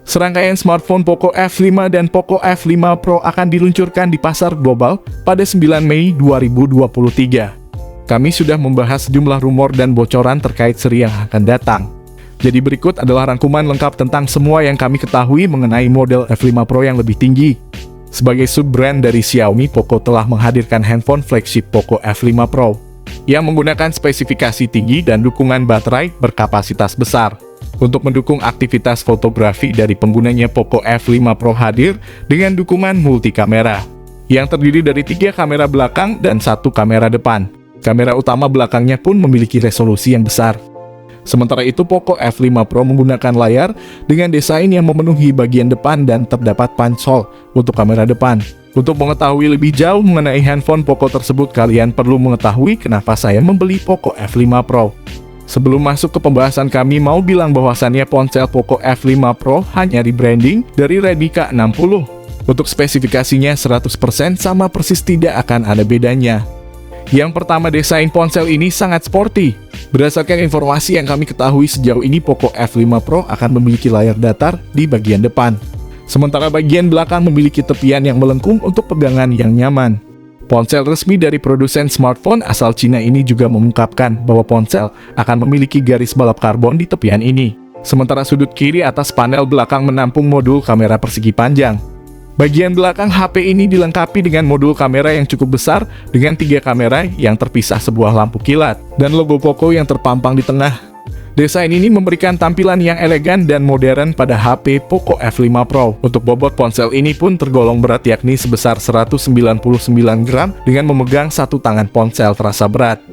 Serangkaian smartphone Poco F5 dan Poco F5 Pro akan diluncurkan di pasar global pada 9 Mei 2023. Kami sudah membahas sejumlah rumor dan bocoran terkait seri yang akan datang. Jadi berikut adalah rangkuman lengkap tentang semua yang kami ketahui mengenai model F5 Pro yang lebih tinggi. Sebagai sub-brand dari Xiaomi, Poco telah menghadirkan handphone flagship Poco F5 Pro yang menggunakan spesifikasi tinggi dan dukungan baterai berkapasitas besar. Untuk mendukung aktivitas fotografi dari penggunanya, Poco F5 Pro hadir dengan dukungan multi kamera yang terdiri dari 3 kamera belakang dan 1 kamera depan. Kamera utama belakangnya pun memiliki resolusi yang besar. Sementara itu, Poco F5 Pro menggunakan layar dengan desain yang memenuhi bagian depan dan terdapat punch hole untuk kamera depan. Untuk mengetahui lebih jauh mengenai handphone Poco tersebut, kalian perlu mengetahui kenapa saya membeli Poco F5 Pro. Sebelum masuk ke pembahasan, kami mau bilang bahwasannya ponsel Poco F5 Pro hanya rebranding dari Redmi K60. Untuk spesifikasinya 100% sama persis, tidak akan ada bedanya. Yang pertama, desain ponsel ini sangat sporty. Berdasarkan informasi yang kami ketahui sejauh ini, Poco F5 Pro akan memiliki layar datar di bagian depan. Sementara bagian belakang memiliki tepian yang melengkung untuk pegangan yang nyaman. Ponsel resmi dari produsen smartphone asal Cina ini juga mengungkapkan bahwa ponsel akan memiliki garis balap karbon di tepian ini. Sementara sudut kiri atas panel belakang menampung modul kamera persegi panjang. Bagian belakang HP ini dilengkapi dengan modul kamera yang cukup besar dengan 3 kamera yang terpisah sebuah lampu kilat dan logo Poco yang terpampang di tengah. Desain ini memberikan tampilan yang elegan dan modern pada HP Poco F5 Pro. Untuk bobot ponsel ini pun tergolong berat, yakni sebesar 199 gram dengan memegang satu tangan ponsel terasa berat.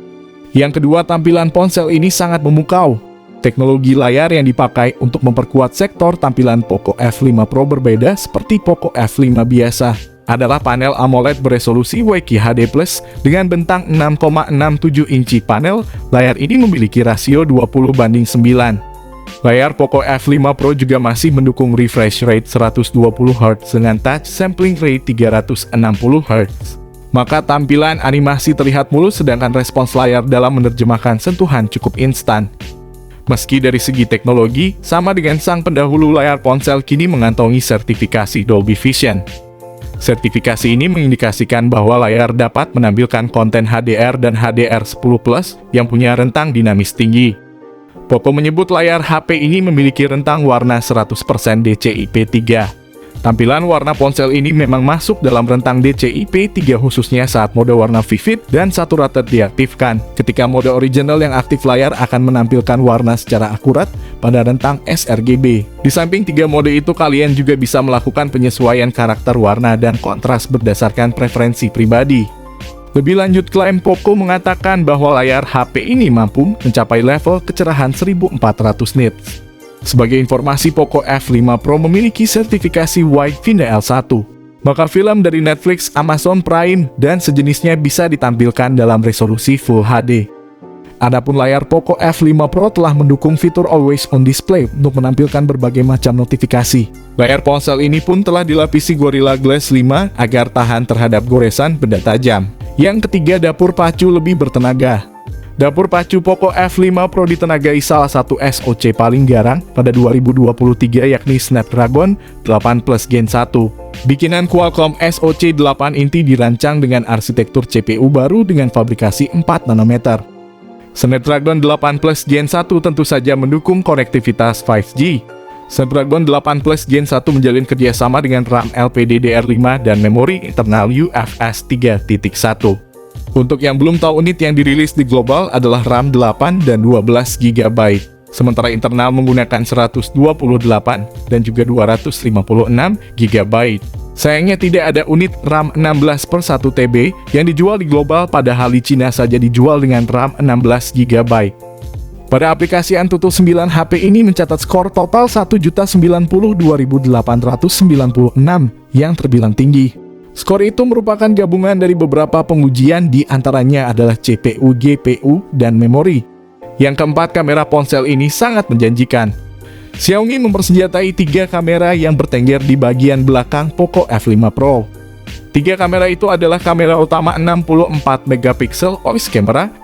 Yang kedua, tampilan ponsel ini sangat memukau. Teknologi layar yang dipakai untuk memperkuat sektor tampilan Poco F5 Pro berbeda seperti Poco F5 biasa. Adalah panel AMOLED beresolusi QHD+ dengan bentang 6,67 inci. Panel layar ini memiliki rasio 20:9. Layar Poco F5 Pro juga masih mendukung refresh rate 120 Hz dengan touch sampling rate 360 Hz. Maka tampilan animasi terlihat mulus, sedangkan respons layar dalam menerjemahkan sentuhan cukup instan. Meski dari segi teknologi, sama dengan sang pendahulu, layar ponsel kini mengantongi sertifikasi Dolby Vision. Sertifikasi ini mengindikasikan bahwa layar dapat menampilkan konten HDR dan HDR10+ yang punya rentang dinamis tinggi. Poco menyebut layar HP ini memiliki rentang warna 100% DCI-P3. Tampilan warna ponsel ini memang masuk dalam rentang DCI-P3 khususnya saat mode warna vivid dan saturated diaktifkan. Ketika mode original yang aktif, layar akan menampilkan warna secara akurat pada rentang sRGB. Di samping 3 mode itu, kalian juga bisa melakukan penyesuaian karakter warna dan kontras berdasarkan preferensi pribadi. Lebih lanjut, klaim Poco mengatakan bahwa layar HP ini mampu mencapai level kecerahan 1400 nits. Sebagai informasi, Poco F5 Pro memiliki sertifikasi Wide Finder L1. Maka film dari Netflix, Amazon Prime, dan sejenisnya bisa ditampilkan dalam resolusi Full HD. Adapun layar Poco F5 Pro telah mendukung fitur Always On Display untuk menampilkan berbagai macam notifikasi. Layar ponsel ini pun telah dilapisi Gorilla Glass 5 agar tahan terhadap goresan benda tajam. Yang ketiga, dapur pacu lebih bertenaga. Dapur pacu Poco F5 Pro ditenagai salah satu SoC paling garang pada 2023, yakni Snapdragon 8 Plus Gen 1. Bikinan Qualcomm SoC 8 inti dirancang dengan arsitektur CPU baru dengan fabrikasi 4 nanometer. Snapdragon 8 Plus Gen 1 tentu saja mendukung konektivitas 5G. Snapdragon 8 Plus Gen 1 menjalin kerjasama dengan RAM LPDDR5 dan memori internal UFS 3.1. Untuk yang belum tahu, unit yang dirilis di global adalah RAM 8 dan 12 GB. Sementara internal menggunakan 128 dan juga 256 GB. Sayangnya tidak ada unit RAM 16/1 TB yang dijual di global, padahal di Cina saja dijual dengan RAM 16 GB. Pada aplikasi Antutu 9, HP ini mencatat skor total 1.092.896 yang terbilang tinggi. Skor itu merupakan gabungan dari beberapa pengujian, di antaranya adalah CPU, GPU, dan memori. Yang keempat, kamera ponsel ini sangat menjanjikan. Xiaomi mempersenjatai 3 kamera yang bertengger di bagian belakang Poco F5 Pro. 3 kamera itu adalah kamera utama 64 megapiksel OIS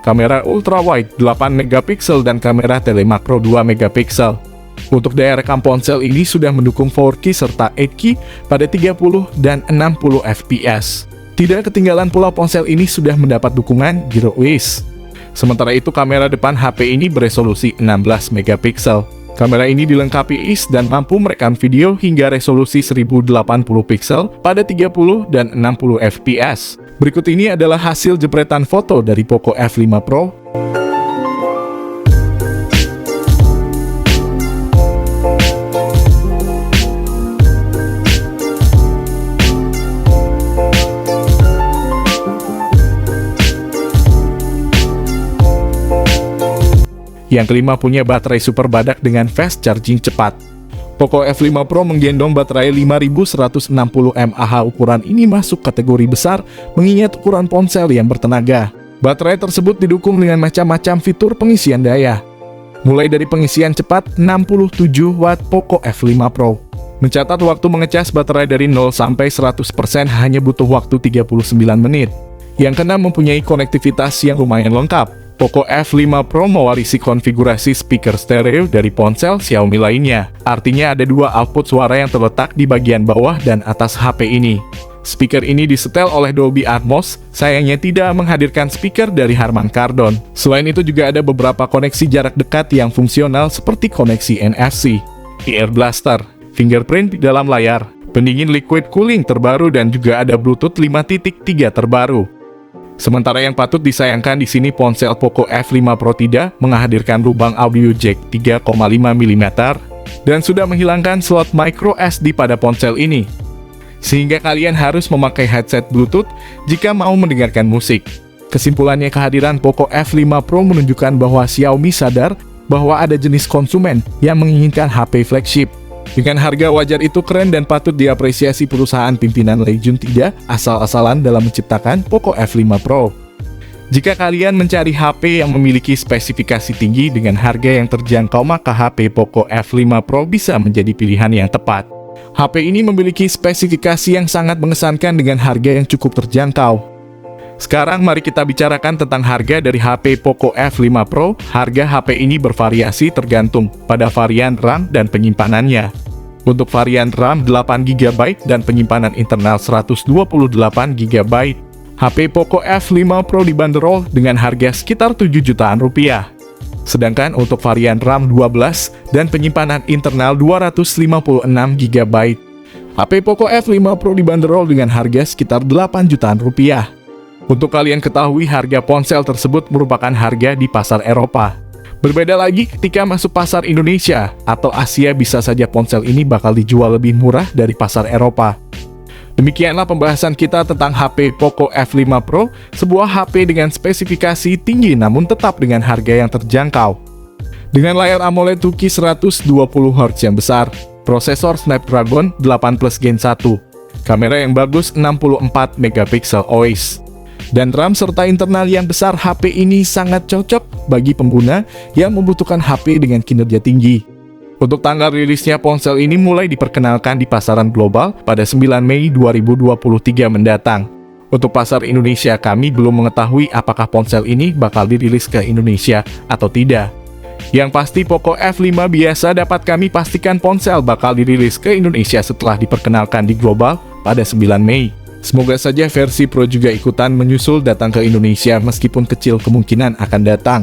kamera ultrawide 8 megapiksel, dan kamera telemakro 2 megapiksel. Untuk daya rekam ponsel ini sudah mendukung 4K serta 8K pada 30 dan 60 fps. Tidak ketinggalan pula ponsel ini sudah mendapat dukungan Zero Wiz. Sementara itu kamera depan HP ini beresolusi 16 megapiksel. Kamera ini dilengkapi IS dan mampu merekam video hingga resolusi 1080 piksel pada 30 dan 60 fps. Berikut ini adalah hasil jepretan foto dari Poco F5 Pro. Yang kelima, punya baterai super badak dengan fast charging cepat. Poco F5 Pro menggendong baterai 5160 mAh. Ukuran ini masuk kategori besar mengingat ukuran ponsel yang bertenaga. Baterai tersebut didukung dengan macam-macam fitur pengisian daya. Mulai dari pengisian cepat 67 Watt. Poco F5 Pro mencatat waktu mengecas baterai dari 0 sampai 100% hanya butuh waktu 39 menit. Yang keenam, mempunyai konektivitas yang lumayan lengkap. Poco F5 Pro mewarisi konfigurasi speaker stereo dari ponsel Xiaomi lainnya. Artinya ada dua output suara yang terletak di bagian bawah dan atas HP ini. Speaker ini disetel oleh Dolby Atmos, sayangnya tidak menghadirkan speaker dari Harman Kardon. Selain itu juga ada beberapa koneksi jarak dekat yang fungsional seperti koneksi NFC, Ear Blaster, fingerprint di dalam layar, pendingin liquid cooling terbaru dan juga ada Bluetooth 5.3 terbaru. Sementara yang patut disayangkan di sini ponsel Poco F5 Pro tidak menghadirkan lubang audio jack 3,5 mm dan sudah menghilangkan slot micro SD pada ponsel ini. Sehingga kalian harus memakai headset Bluetooth jika mau mendengarkan musik. Kesimpulannya, kehadiran Poco F5 Pro menunjukkan bahwa Xiaomi sadar bahwa ada jenis konsumen yang menginginkan HP flagship. Dengan harga wajar itu keren dan patut diapresiasi perusahaan pimpinan Legion tidak asal-asalan dalam menciptakan Poco F5 Pro. Jika kalian mencari HP yang memiliki spesifikasi tinggi dengan harga yang terjangkau, maka HP Poco F5 Pro bisa menjadi pilihan yang tepat. HP ini memiliki spesifikasi yang sangat mengesankan dengan harga yang cukup terjangkau. Sekarang mari kita bicarakan tentang harga dari HP Poco F5 Pro. Harga HP ini bervariasi tergantung pada varian RAM dan penyimpanannya. Untuk varian RAM 8GB dan penyimpanan internal 128GB, HP Poco F5 Pro dibanderol dengan harga sekitar 7 jutaan rupiah. Sedangkan untuk varian RAM 12 dan penyimpanan internal 256GB, HP Poco F5 Pro dibanderol dengan harga sekitar 8 jutaan rupiah. Untuk kalian ketahui, harga ponsel tersebut merupakan harga di pasar Eropa. Berbeda lagi ketika masuk pasar Indonesia atau Asia, bisa saja ponsel ini bakal dijual lebih murah dari pasar Eropa. Demikianlah pembahasan kita tentang HP Poco F5 Pro, sebuah HP dengan spesifikasi tinggi namun tetap dengan harga yang terjangkau. Dengan layar AMOLED 2K 120Hz yang besar, prosesor Snapdragon 8 Plus Gen 1, kamera yang bagus 64 megapiksel OIS, dan RAM serta internal yang besar, HP ini sangat cocok bagi pengguna yang membutuhkan HP dengan kinerja tinggi. Untuk tanggal rilisnya, ponsel ini mulai diperkenalkan di pasaran global pada 9 Mei 2023 mendatang. Untuk pasar Indonesia, kami belum mengetahui apakah ponsel ini bakal dirilis ke Indonesia atau tidak. Yang pasti Poco F5 biasa dapat kami pastikan ponsel bakal dirilis ke Indonesia setelah diperkenalkan di global pada 9 Mei. Semoga saja versi Pro juga ikutan menyusul datang ke Indonesia, meskipun kecil kemungkinan akan datang.